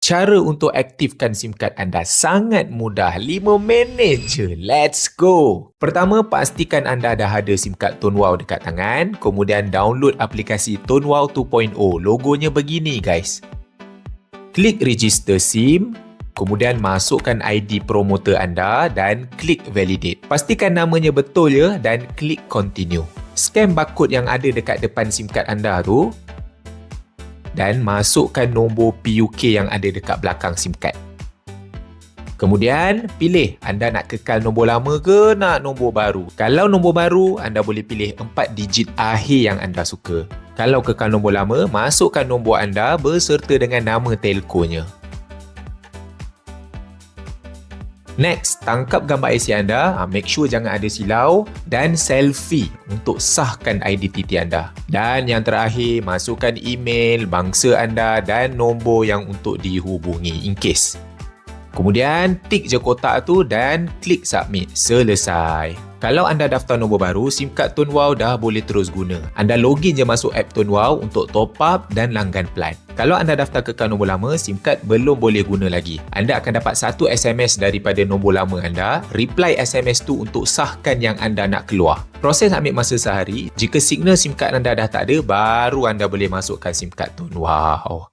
Cara untuk aktifkan SIM card anda sangat mudah. 5 minit je. Let's go! Pertama, pastikan anda dah ada SIM card Tonewau dekat tangan. Kemudian download aplikasi Tonewau 2.0. Logonya begini guys. Klik register SIM. Kemudian masukkan ID promoter anda dan klik validate. Pastikan namanya betul ya dan klik continue. Scan barcode yang ada dekat depan SIM card anda tu dan masukkan nombor PUK yang ada dekat belakang SIM card. Kemudian, pilih anda nak kekal nombor lama ke nak nombor baru. Kalau nombor baru, anda boleh pilih 4 digit akhir yang anda suka. Kalau kekal nombor lama, masukkan nombor anda beserta dengan nama telkonya. Next, tangkap gambar IC anda, make sure jangan ada silau dan selfie untuk sahkan identiti anda. Dan yang terakhir, masukkan email, bangsa anda dan nombor yang untuk dihubungi in case. Kemudian, tik je kotak tu dan klik submit. Selesai. Kalau anda daftar nombor baru, SIM card Tonewau dah boleh terus guna. Anda login je masuk app Tonewau untuk top up dan langgan plan. Kalau anda daftar kekal nombor lama, SIM card belum boleh guna lagi. Anda akan dapat 1 SMS daripada nombor lama anda. Reply SMS tu untuk sahkan yang anda nak keluar. Proses ambil masa sehari. Jika signal SIM card anda dah tak ada, baru anda boleh masukkan SIM card Tonewau.